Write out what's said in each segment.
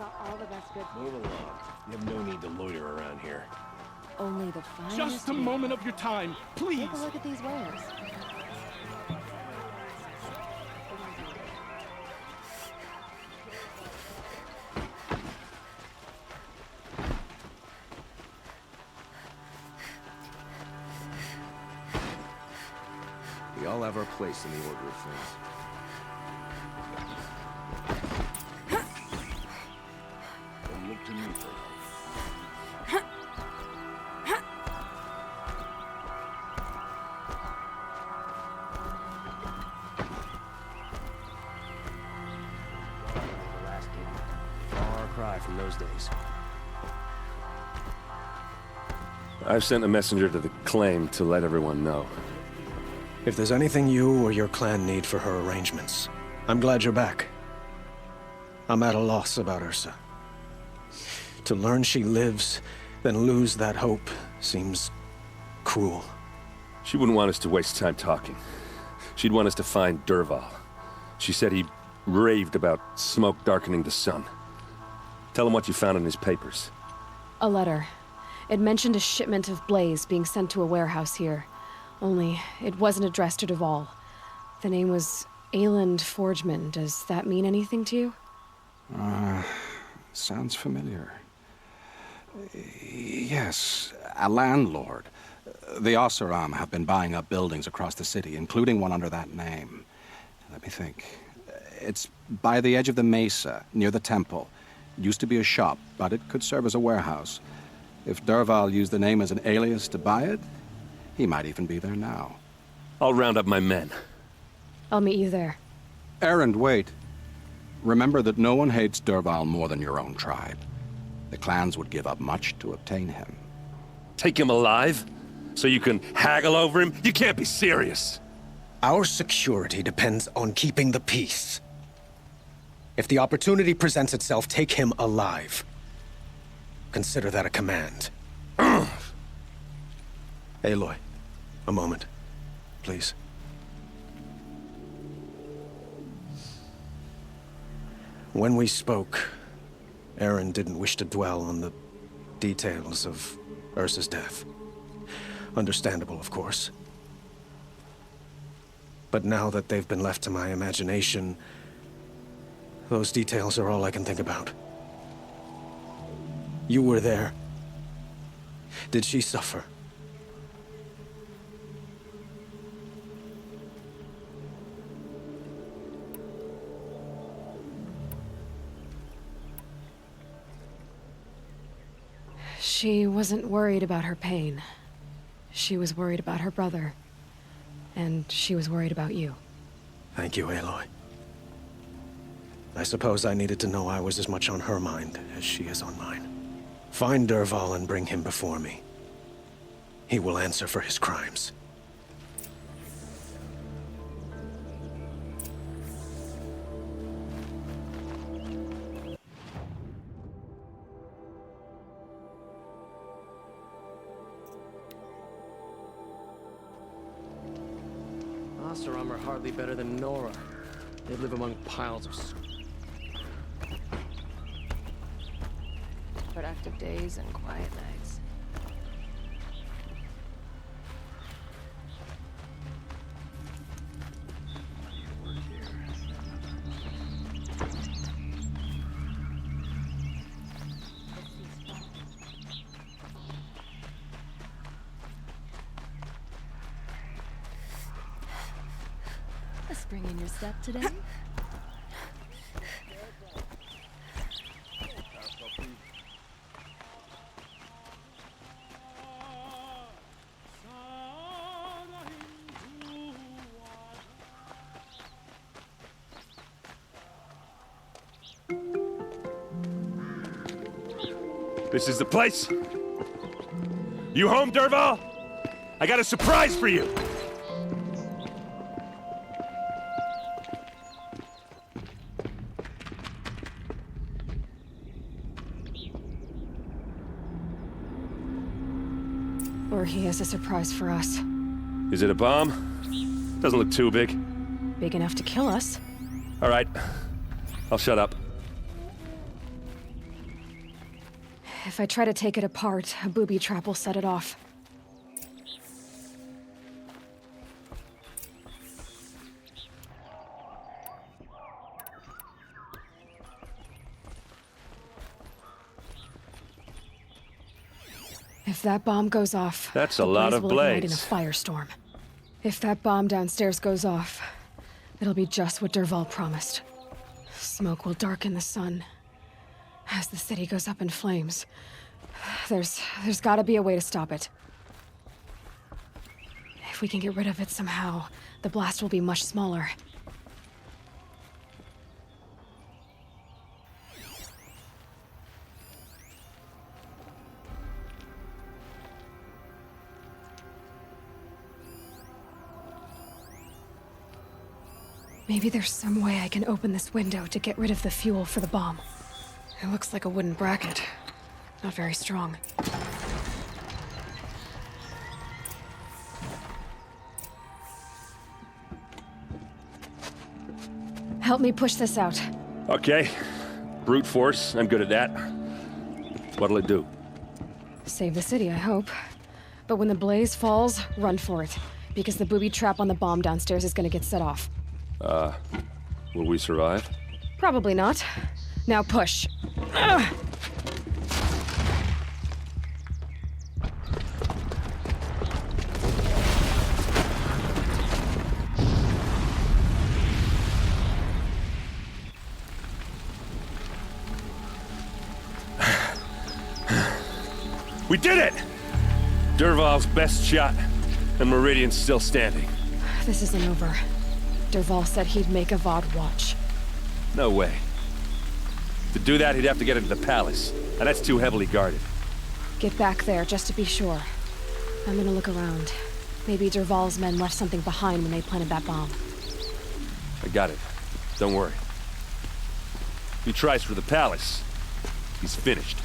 got all the best goods. Move along. You have no need to loiter around here. Only the finest. Just a moment of your time, please. Take a look at these wares. We all have our place in the order of things. Don't look to me for help. Far cry from those days. I've sent a messenger to the claim to let everyone know. If there's anything you or your clan need for her arrangements, I'm glad you're back. I'm at a loss about Ursa. To learn she lives, then lose that hope, seems cruel. She wouldn't want us to waste time talking. She'd want us to find Dervahl. She said he raved about smoke darkening the sun. Tell him what you found in his papers. A letter. It mentioned a shipment of blaze being sent to a warehouse here. Only, it wasn't addressed to Dervahl. The name was Ayland Forgeman. Does that mean anything to you? Sounds familiar. Yes, a landlord. The Oseram have been buying up buildings across the city, including one under that name. Let me think. It's by the edge of the mesa, near the temple. It used to be a shop, but it could serve as a warehouse. If Dervahl used the name as an alias to buy it, he might even be there now. I'll round up my men. I'll meet you there. Erend, wait. Remember that no one hates Dervahl more than your own tribe. The clans would give up much to obtain him. Take him alive? So you can haggle over him? You can't be serious. Our security depends on keeping the peace. If the opportunity presents itself, take him alive. Consider that a command. Aloy, a moment, please. When we spoke, Erend didn't wish to dwell on the details of Ursa's death. Understandable, of course. But now that they've been left to my imagination, those details are all I can think about. You were there. Did she suffer? She wasn't worried about her pain. She was worried about her brother. And she was worried about you. Thank you, Aloy. I suppose I needed to know I was as much on her mind as she is on mine. Find Dervahl and bring him before me. He will answer for his crimes. Oseram are hardly better than Nora. They live among piles of Productive days and quiet nights. A spring in your step today? This is the place? You home, Dervahl? I got a surprise for you! Or he has a surprise for us. Is it a bomb? Doesn't look too big. Big enough to kill us. All right. I'll shut up. If I try to take it apart, a booby trap will set it off. If that bomb goes off, That's a the lot blaze of will ignite in a blaze. firestorm. If that bomb downstairs goes off, it'll be just what Dervahl promised. Smoke will darken the sun as the city goes up in flames. There's gotta be a way to stop it. If we can get rid of it somehow, the blast will be much smaller. Maybe there's some way I can open this window to get rid of the fuel for the bomb. It looks like a wooden bracket. Not very strong. Help me push this out. Okay. Brute force, I'm good at that. What'll it do? Save the city, I hope. But when the blaze falls, run for it. Because the booby trap on the bomb downstairs is gonna get set off. Will we survive? Probably not. Now push. Ugh. We did it! Dervahl's best shot, and Meridian's still standing. This isn't over. Dervahl said he'd make a VOD watch. No way. To do that, he'd have to get into the palace, and that's too heavily guarded. Get back there, just to be sure. I'm gonna look around. Maybe Dervahl's men left something behind when they planted that bomb. I got it. Don't worry. If he tries for the palace, he's finished.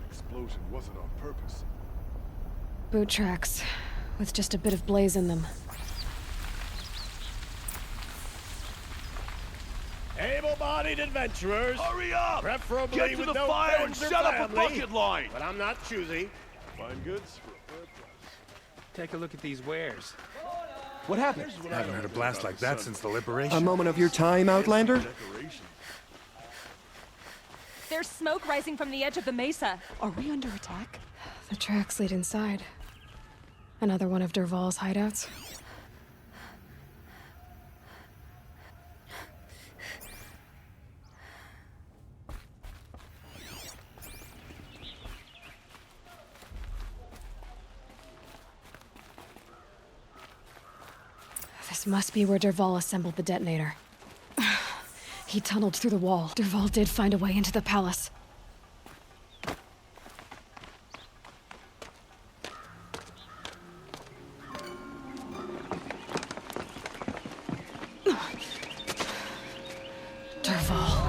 Explosion wasn't on purpose. Boot tracks, with just a bit of blaze in them. Able-bodied adventurers. Hurry up! Preferably Get to with the no fire and friends or set up a family. bucket line! But I'm not choosy. Fine goods for a fair price. Take a look at these wares. What happened? I haven't had a blast like that since the liberation. A moment of your time, Outlander? Decoration. There's smoke rising from the edge of the mesa. Are we under attack? The tracks lead inside. Another one of Dervahl's hideouts. This must be where Dervahl assembled the detonator. He tunneled through the wall. Dervahl did find a way into the palace. Dervahl.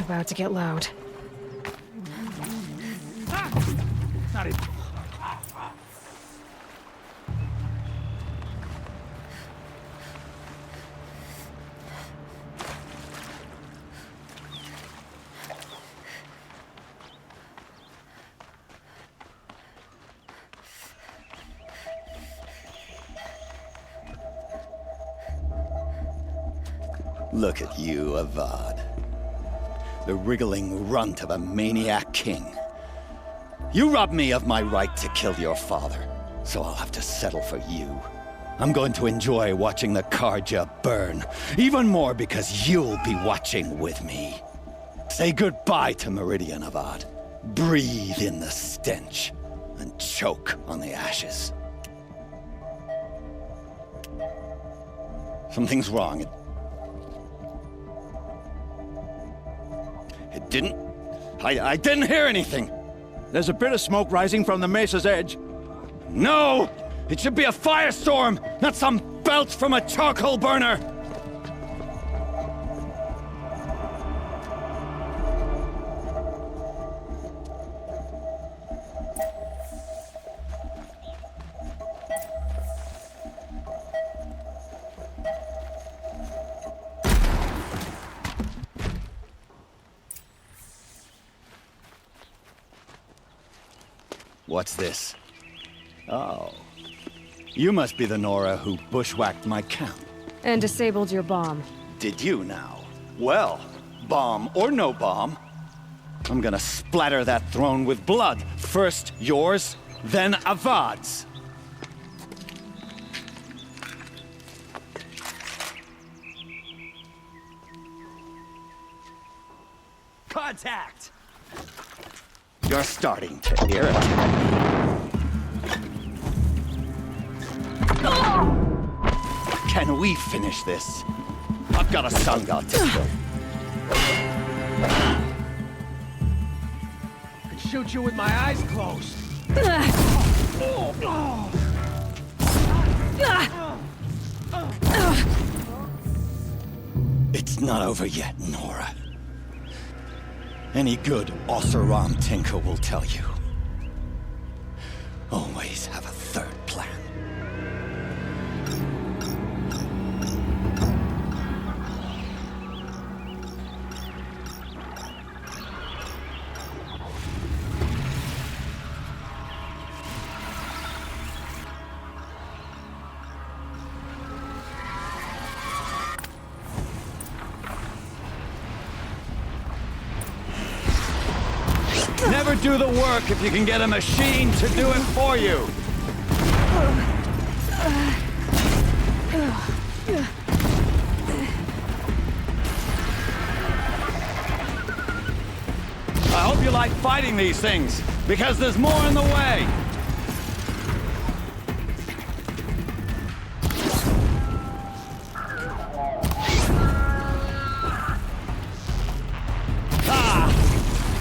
About to get loud. Not even. Look at you, Avad. The wriggling runt of a maniac king. You robbed me of my right to kill your father, so I'll have to settle for you. I'm going to enjoy watching the Karja burn, even more because you'll be watching with me. Say goodbye to Meridian, Avad. Breathe in the stench, and choke on the ashes. Something's wrong. It didn't... I didn't hear anything. There's a bit of smoke rising from the mesa's edge. No! It should be a firestorm, not some belch from a charcoal burner! What's this? Oh. You must be the Nora who bushwhacked my camp. And disabled your bomb. Did you now? Well, bomb or no bomb, I'm gonna splatter that throne with blood. First yours, then Avad's. Contact! You're starting to irritate me. Can we finish this? I've got a sun god to kill. I can shoot you with my eyes closed. It's not over yet, Nora. Any good Oseram tinker will tell you. Always have a third plan. Never do the work if you can get a machine to do it for you. I hope you like fighting these things, because there's more in the way.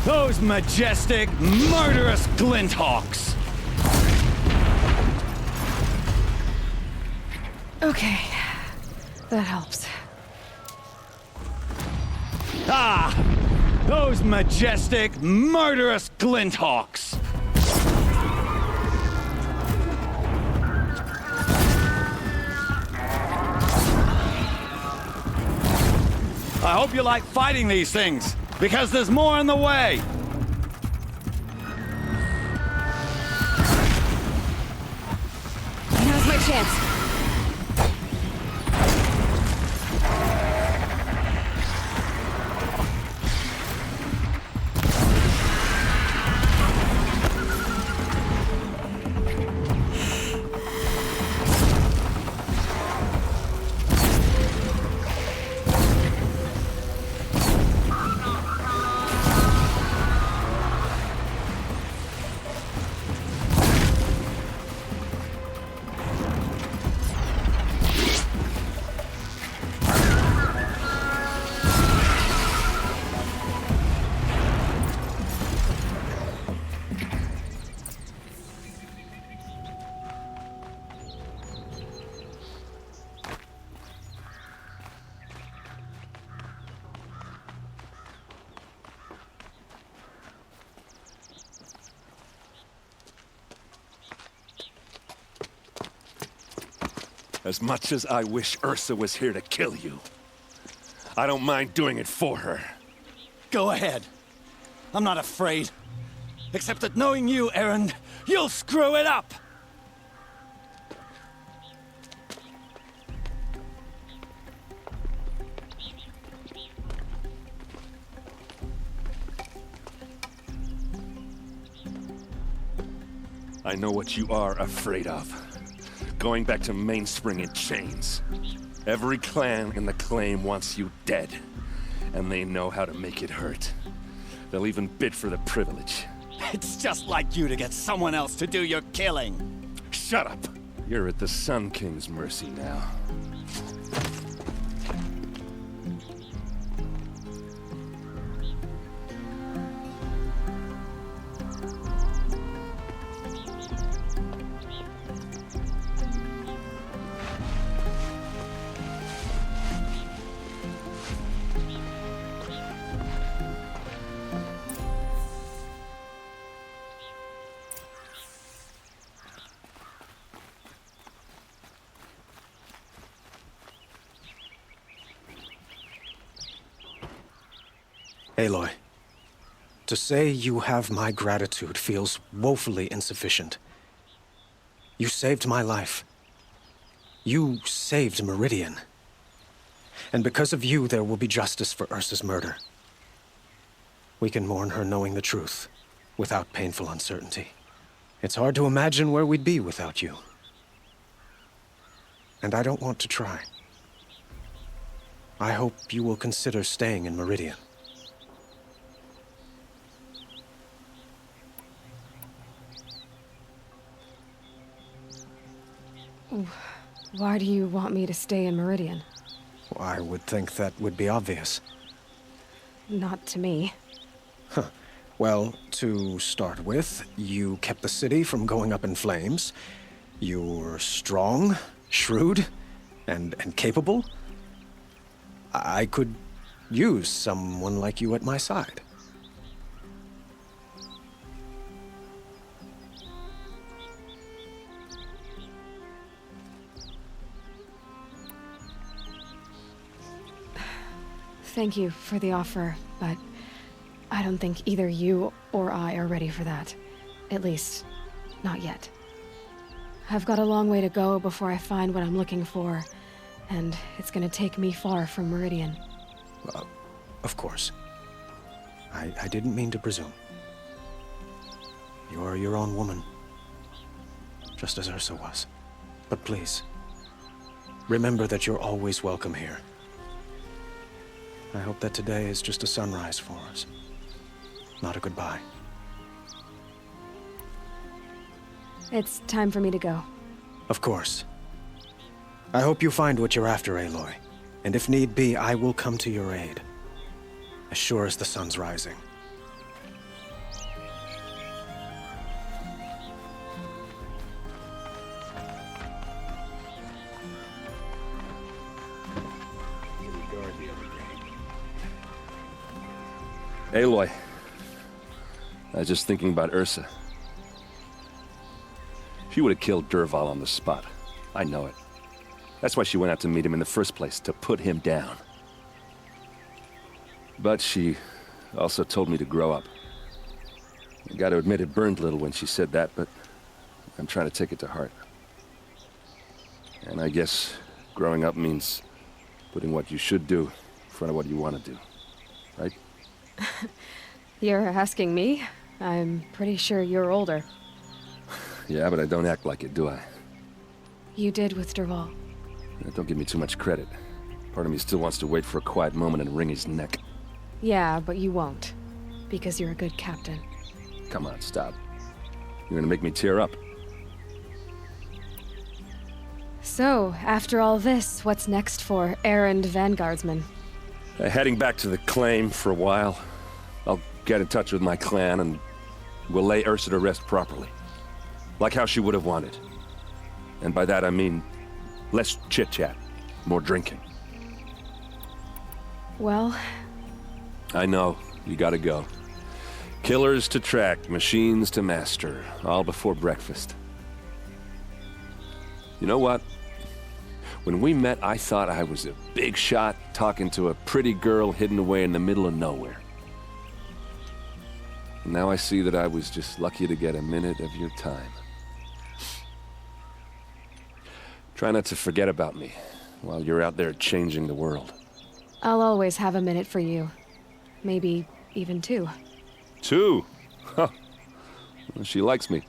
Those majestic, murderous glinthawks! Okay. That helps. Ah! Those majestic, murderous glinthawks! I hope you like fighting these things, because there's more in the way. Now's my chance. As much as I wish Ursa was here to kill you, I don't mind doing it for her. Go ahead. I'm not afraid. Except that knowing you, Erend, you'll screw it up! I know what you are afraid of. Going back to Mainspring in chains. Every clan in the claim wants you dead. And they know how to make it hurt. They'll even bid for the privilege. It's just like you to get someone else to do your killing. Shut up! You're at the Sun King's mercy now. Aloy, to say you have my gratitude feels woefully insufficient. You saved my life. You saved Meridian. And because of you, there will be justice for Ursa's murder. We can mourn her knowing the truth, without painful uncertainty. It's hard to imagine where we'd be without you. And I don't want to try. I hope you will consider staying in Meridian. Why do you want me to stay in Meridian? Well, I would think that would be obvious. Not to me. Huh. Well, to start with, you kept the city from going up in flames. You're strong, shrewd, and capable. I could use someone like you at my side. Thank you for the offer, but I don't think either you or I are ready for that. At least, not yet. I've got a long way to go before I find what I'm looking for, and it's gonna take me far from Meridian. Of course. I didn't mean to presume. You're your own woman, just as Ursa was. But please, remember that you're always welcome here. I hope that today is just a sunrise for us, not a goodbye. It's time for me to go. Of course. I hope you find what you're after, Aloy. And if need be, I will come to your aid. As sure as the sun's rising. Aloy, I was just thinking about Ursa. She would have killed Dervahl on the spot. I know it. That's why she went out to meet him in the first place, to put him down. But she also told me to grow up. I gotta admit it burned a little when she said that, but I'm trying to take it to heart. And I guess growing up means putting what you should do in front of what you want to do, right? You're asking me? I'm pretty sure you're older. Yeah, but I don't act like it, do I? You did with Dervahl. Don't give me too much credit. Part of me still wants to wait for a quiet moment and wring his neck. Yeah, but you won't. Because you're a good captain. Come on, stop. You're gonna make me tear up. So, after all this, what's next for Erend Vanguardsman? Heading back to the claim for a while. I'll get in touch with my clan and we'll lay Ursa to rest properly. Like how she would have wanted. And by that I mean less chit-chat, more drinking. Well... I know, you gotta go. Killers to track, machines to master, all before breakfast. You know what? When we met, I thought I was a big shot talking to a pretty girl hidden away in the middle of nowhere. Now I see that I was just lucky to get a minute of your time. Try not to forget about me while you're out there changing the world. I'll always have a minute for you. Maybe even 2. 2? Huh. Well, she likes me.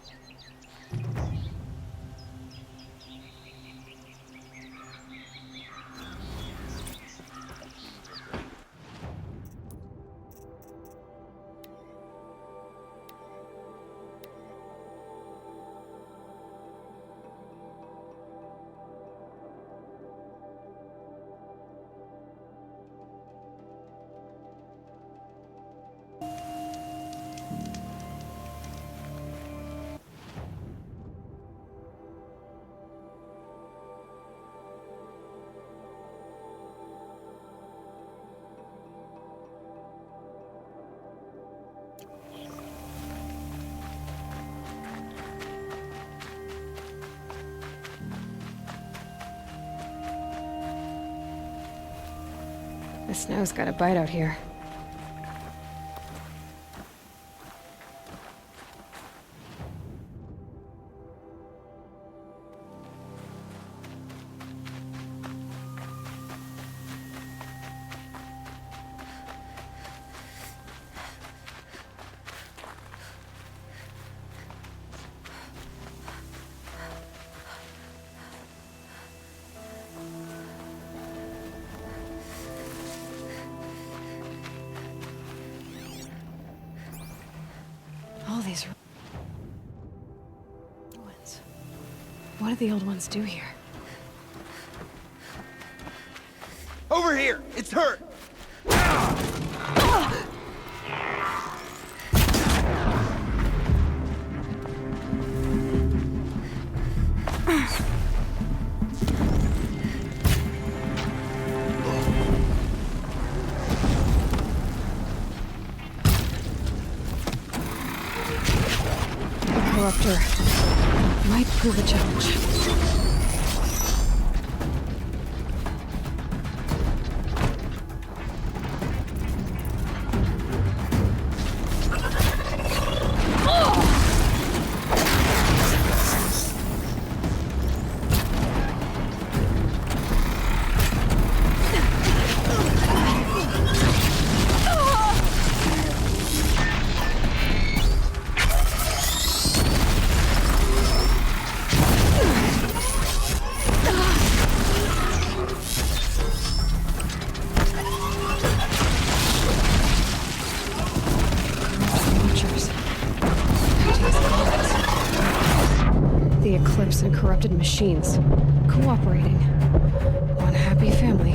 The snow's got a bite out here. All these ruins. What did the old ones do here? Over here! It's her! Corruptor might prove a challenge. The Eclipse and corrupted machines cooperating. One happy family.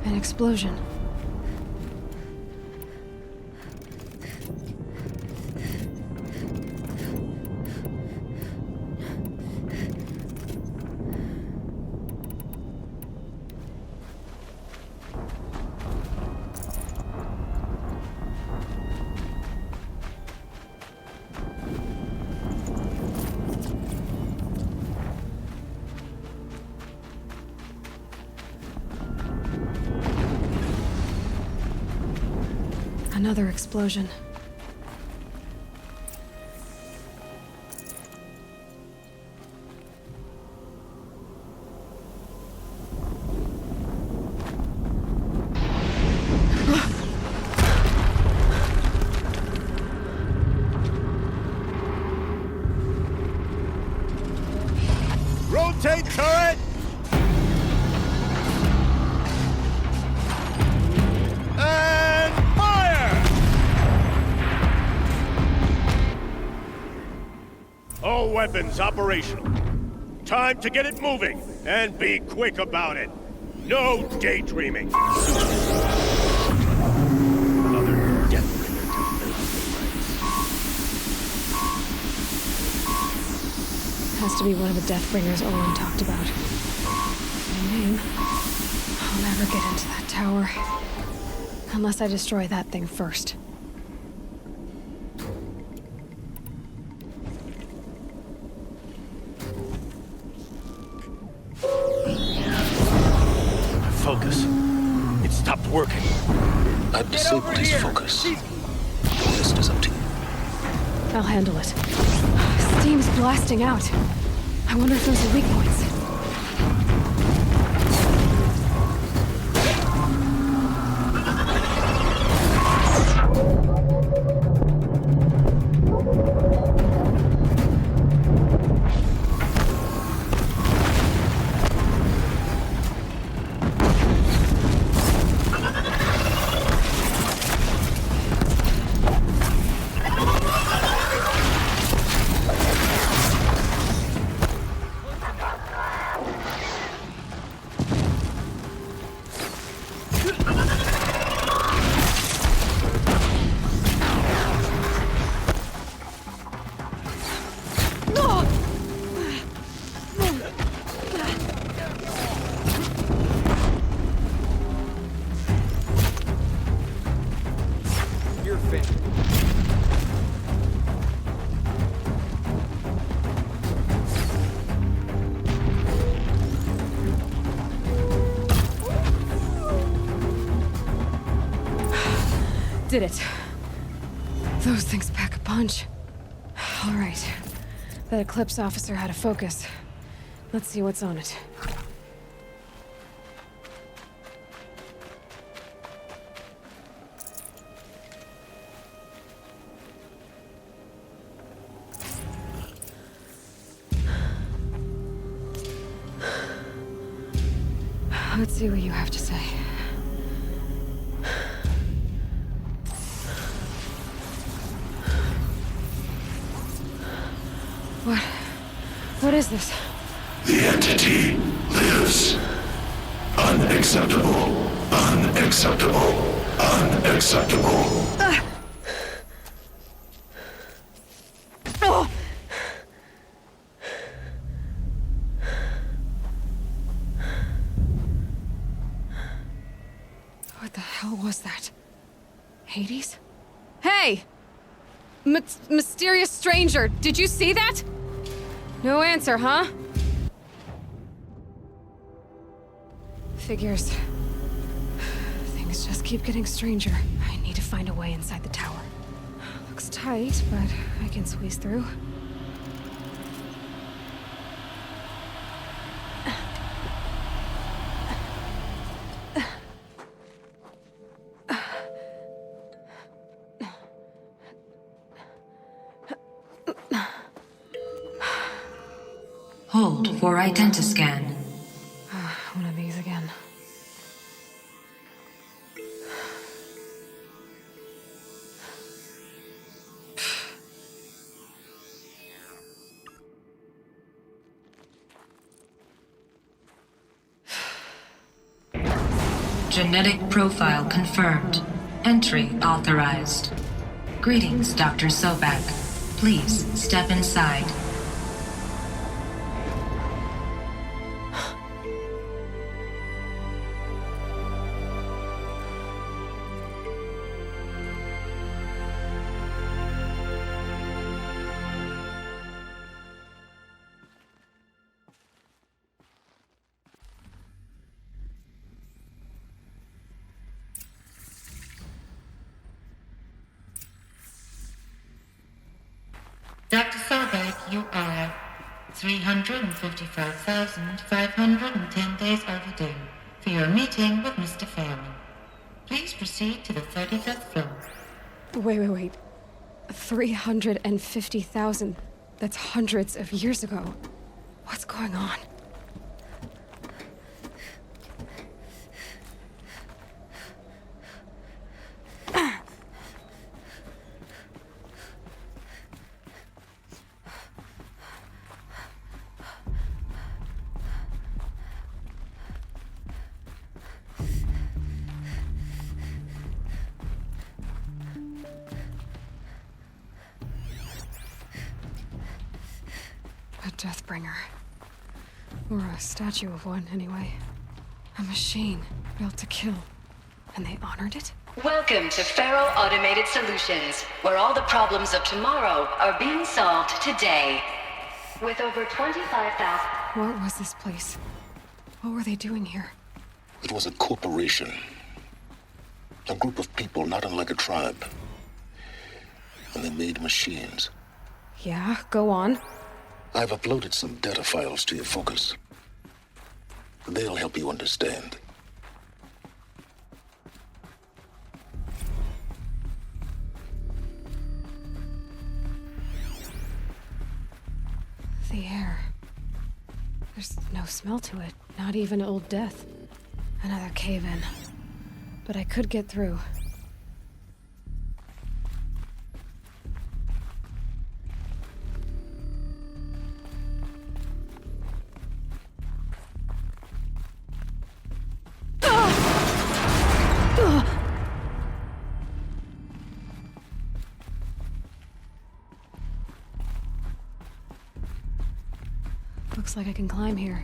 An explosion. Another explosion. Rotate turret! And fire! All weapons operational. Time to get it moving, and be quick about it. No daydreaming. Another deathbringer to Has to be one of the Deathbringers Owen talked about. My name. I'll never get into that tower. Unless I destroy that thing first. Focus. It stopped working. I've disabled his focus. The rest is up to you. I'll handle it. Steam's blasting out. I wonder if those are weak points. Did it. Those things pack a punch. All right. That Eclipse officer had a focus. Let's see what's on it. Let's see what you have to say. What is this? The entity lives. Unacceptable. Unacceptable. Unacceptable. Oh! What the hell was that? Hades? Hey! Mysterious stranger, did you see that? No answer, huh? Figures. Things just keep getting stranger. I need to find a way inside the tower. Looks tight, but I can squeeze through. Hold for identiscan. One of these again. Genetic profile confirmed. Entry authorized. Greetings, Dr. Sobek. Please step inside. Dr. Sobek, you are 355,510 days overdue for your meeting with Mr. Farrell. Please proceed to the 35th floor. Wait. 350,000. That's hundreds of years ago. What's going on? A Deathbringer. Or a statue of one, anyway. A machine built to kill. And they honored it? Welcome to Farrell Automated Solutions, where all the problems of tomorrow are being solved today. With over 25,000... What was this place? What were they doing here? It was a corporation. A group of people not unlike a tribe. And they made machines. Yeah, go on. I've uploaded some data files to your focus. They'll help you understand. The air. There's no smell to it, not even Old Death. Another cave-in. But I could get through. Looks like I can climb here.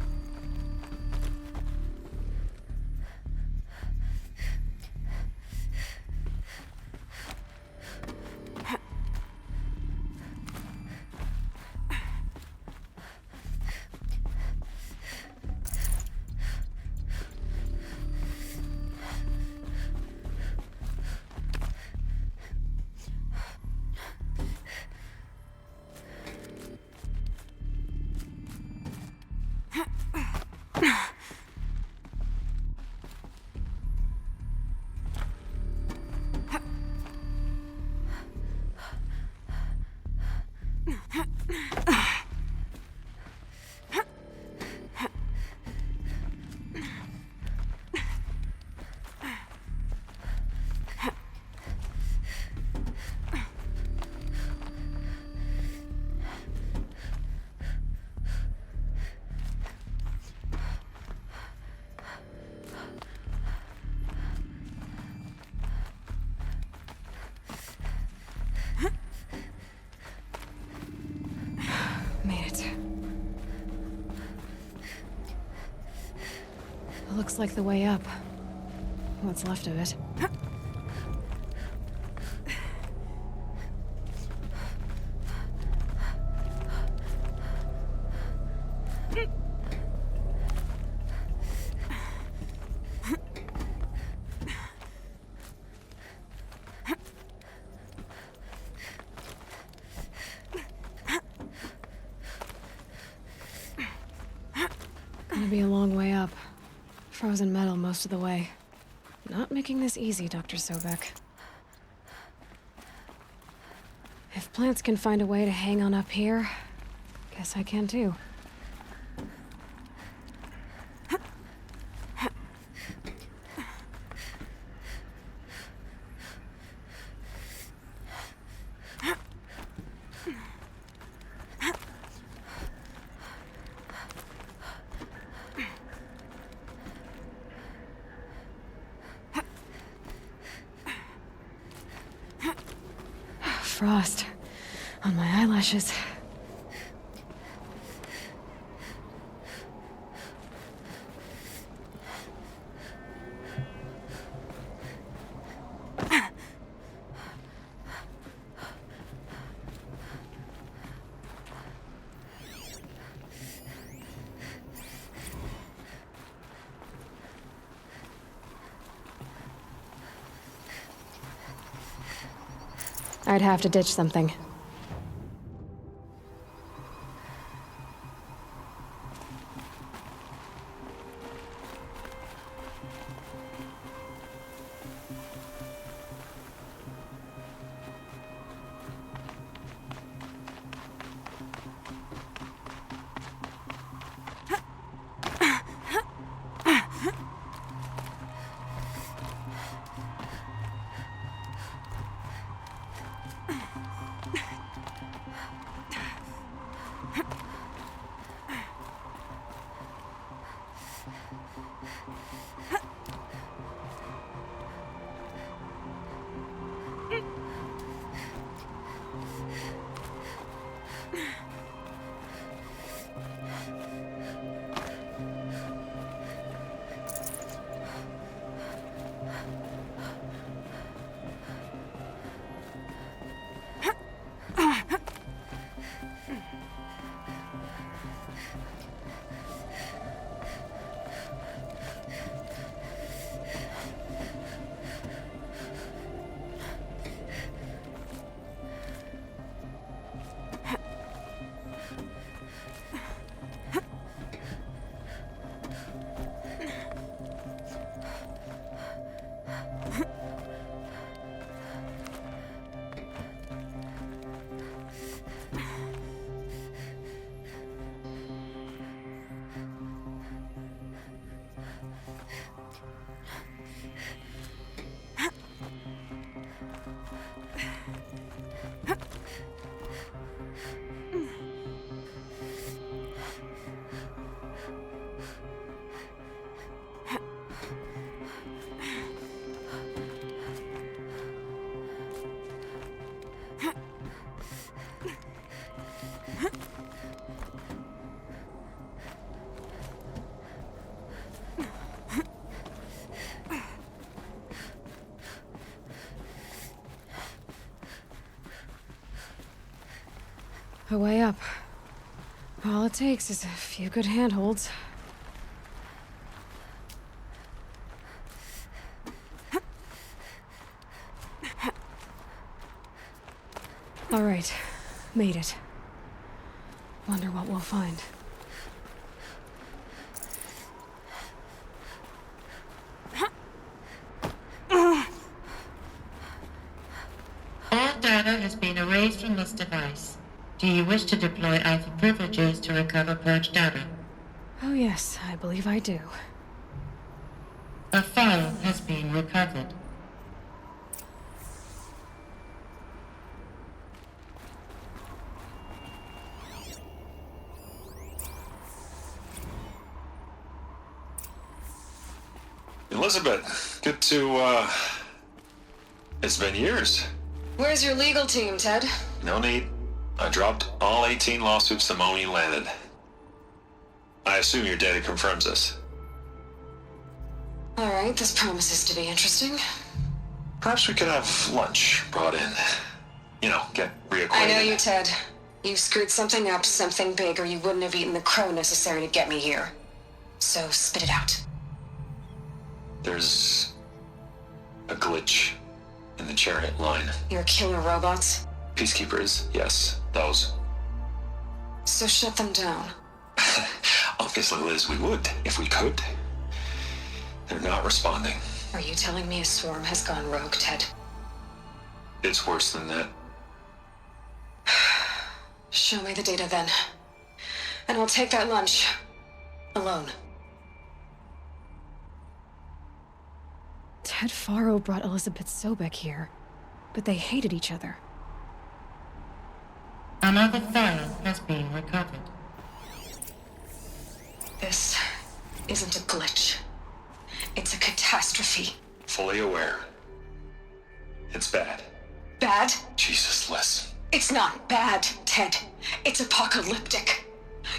Looks like the way up. What's left of it. Gonna be a long way up. Frozen metal most of the way. Not making this easy, Dr. Sobek. If plants can find a way to hang on up here, guess I can too. frost on my eyelashes. I'd have to ditch something. A way up. All it takes is a few good handholds. All right, made it. Wonder what we'll find. All data has been erased from this device. Do you wish to deploy alpha privileges to recover purged data? Oh yes, I believe I do. A file has been recovered. Elizabeth, good to, it's been years. Where's your legal team, Ted? No need. I dropped all 18 lawsuits the moment you landed. I assume your data confirms this. All right, this promises to be interesting. Perhaps we could have lunch brought in. You know, get reacquainted. I know you, Ted. You screwed something up, something big, or you wouldn't have eaten the crow necessary to get me here. So spit it out. There's a glitch in the chariot line. Your killer robots? Peacekeepers, yes, those. So shut them down. Obviously, Liz, we would, if we could. They're not responding. Are you telling me a swarm has gone rogue, Ted? It's worse than that. Show me the data then. And I'll take that lunch. Alone. Ted Faro brought Elizabeth Sobek here, but they hated each other. Another file has been recovered. This isn't a glitch. It's a catastrophe. Fully aware. It's bad. bad? Jesus, Liz. It's not bad, Ted. It's apocalyptic.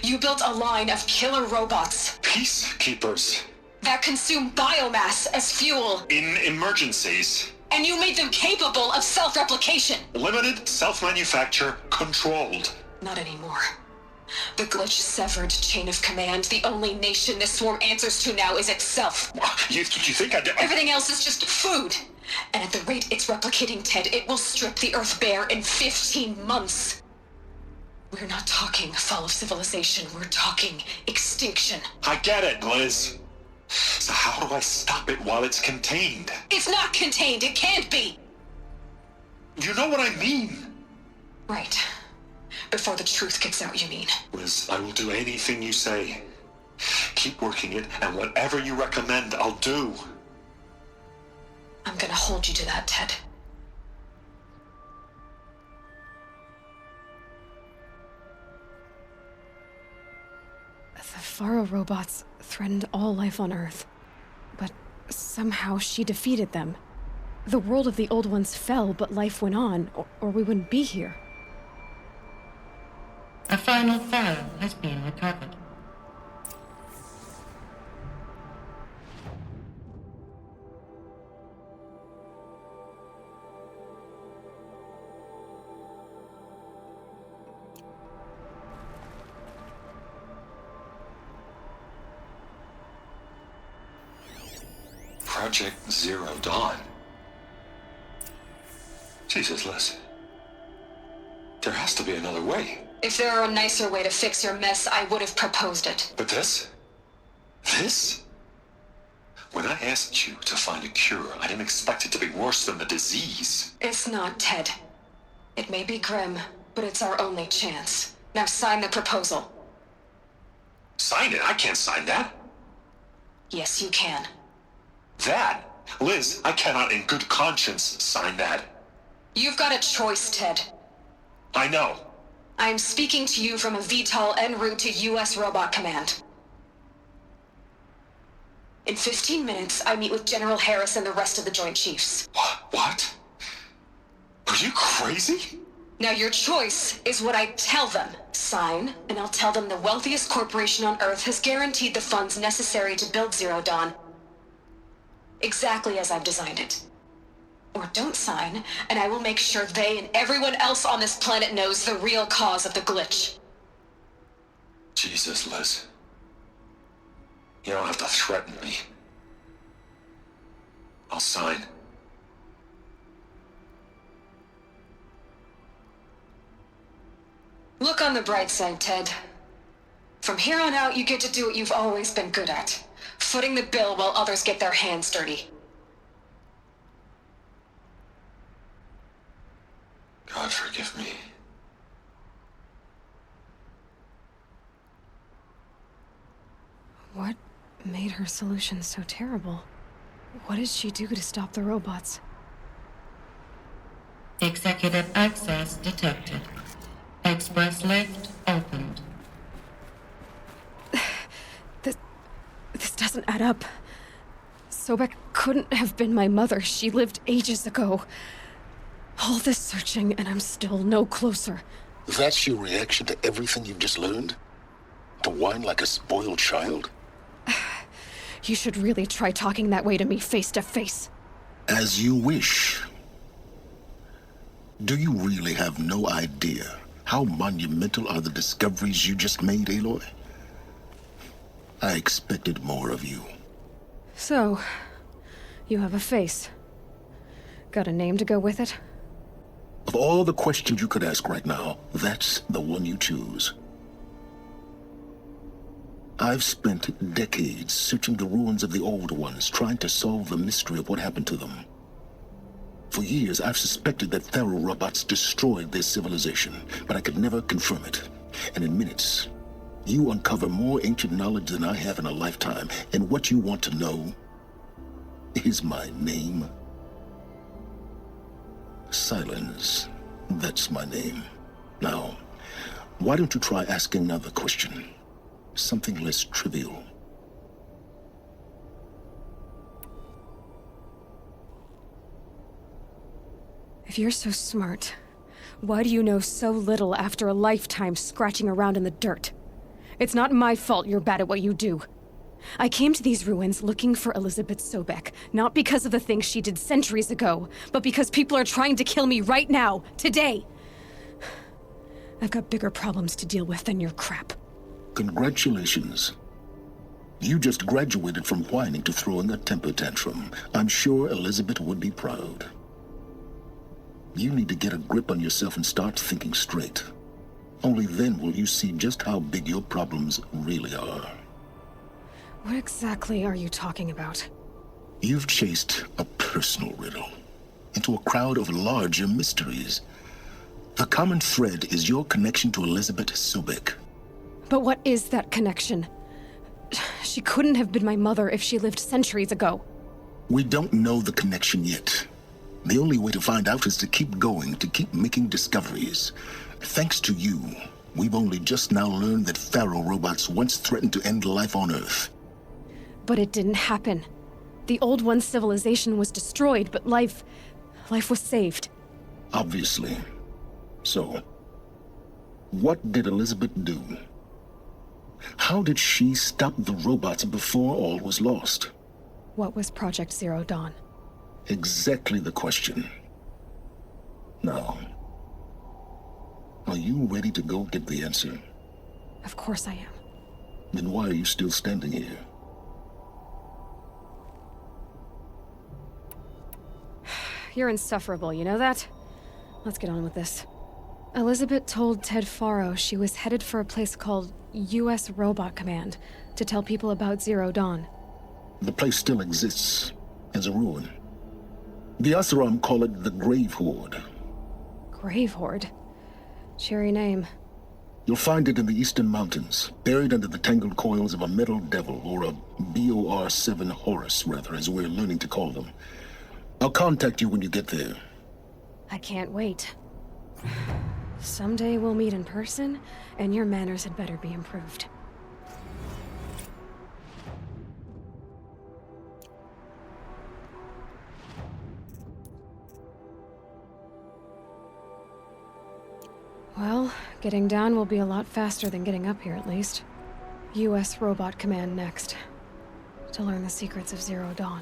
You built a line of killer robots. Peacekeepers. That consume biomass as fuel. In emergencies. And you made them capable of self-replication. Limited, self-manufacture, controlled. Not anymore. The glitch severed chain of command. The only nation this swarm answers to now is itself. You think I did? Everything else is just food. And at the rate it's replicating, Ted, it will strip the Earth bare in 15 months. We're not talking fall of civilization. We're talking extinction. I get it, Liz. So how do I stop it while it's contained? It's not contained. It can't be. You know what I mean. Right. Before the truth gets out, you mean? Liz, I will do anything you say. Keep working it, and whatever you recommend, I'll do. I'm gonna hold you to that, Ted. The Faro robots threatened all life on Earth, but somehow she defeated them. The world of the old ones fell, but life went on, or we wouldn't be here. A final file has been recovered. Project Zero Dawn. Jesus, Liz. There has to be another way. If there were a nicer way to fix your mess, I would have proposed it. But this? This? When I asked you to find a cure, I didn't expect it to be worse than the disease. It's not, Ted. It may be grim, but it's our only chance. Now sign the proposal. Sign it? I can't sign that. Yes, you can. That? Liz, I cannot in good conscience sign that. You've got a choice, Ted. I know. I'm speaking to you from a VTOL en route to U.S. Robot Command. In 15 minutes, I meet with General Harris and the rest of the Joint Chiefs. What? Are you crazy? Now your choice is what I tell them. Sign, and I'll tell them the wealthiest corporation on Earth has guaranteed the funds necessary to build Zero Dawn. Exactly as I've designed it. Or don't sign, and I will make sure they and everyone else on this planet knows the real cause of the glitch. Jesus, Liz. You don't have to threaten me. I'll sign. Look on the bright side, Ted. From here on out, you get to do what you've always been good at. Footing the bill while others get their hands dirty. God forgive me. What made her solution so terrible? What did she do to stop the robots? Executive access detected. Express lift opened. This doesn't add up. Sobek couldn't have been my mother. She lived ages ago. All this searching, and I'm still no closer. That's your reaction to everything you've just learned? To whine like a spoiled child? You should really try talking that way to me face to face. As you wish. Do you really have no idea how monumental are the discoveries you just made, Aloy? I expected more of you. So, you have a face. Got a name to go with it? Of all the questions you could ask right now, that's the one you choose. I've spent decades searching the ruins of the old ones, trying to solve the mystery of what happened to them. For years, I've suspected that Faro robots destroyed their civilization, but I could never confirm it. And in minutes, you uncover more ancient knowledge than I have in a lifetime, and what you want to know is my name. Silence. That's my name. Now, why don't you try asking another question? Something less trivial. If you're so smart, why do you know so little after a lifetime scratching around in the dirt? It's not my fault you're bad at what you do. I came to these ruins looking for Elizabeth Sobek, not because of the things she did centuries ago, but because people are trying to kill me right now, today. I've got bigger problems to deal with than your crap. Congratulations. You just graduated from whining to throwing a temper tantrum. I'm sure Elizabeth would be proud. You need to get a grip on yourself and start thinking straight. Only then will you see just how big your problems really are. What exactly are you talking about? You've chased a personal riddle into a crowd of larger mysteries. The common thread is your connection to Elizabeth Sobek. But what is that connection? She couldn't have been my mother if she lived centuries ago. We don't know the connection yet. The only way to find out is to keep going, to keep making discoveries. Thanks to you, we've only just now learned that Pharaoh robots once threatened to end life on Earth. But it didn't happen. The Old One's civilization was destroyed, but life was saved. Obviously. So, what did Elizabeth do? How did she stop the robots before all was lost? What was Project Zero Dawn? Exactly the question. Now, are you ready to go get the answer? Of course I am. Then why are you still standing here? You're insufferable, you know that? Let's get on with this. Elizabeth told Ted Faro she was headed for a place called U.S. Robot Command to tell people about Zero Dawn. The place still exists as a ruin. The Oseram call it the Grave Horde. Grave Horde? Cheery name. You'll find it in the Eastern Mountains, buried under the tangled coils of a metal devil, or a BOR-7 Horus, rather, as we're learning to call them. I'll contact you when you get there. I can't wait. Someday we'll meet in person, and your manners had better be improved. Well, getting down will be a lot faster than getting up here, at least. U.S. Robot Command next. To learn the secrets of Zero Dawn.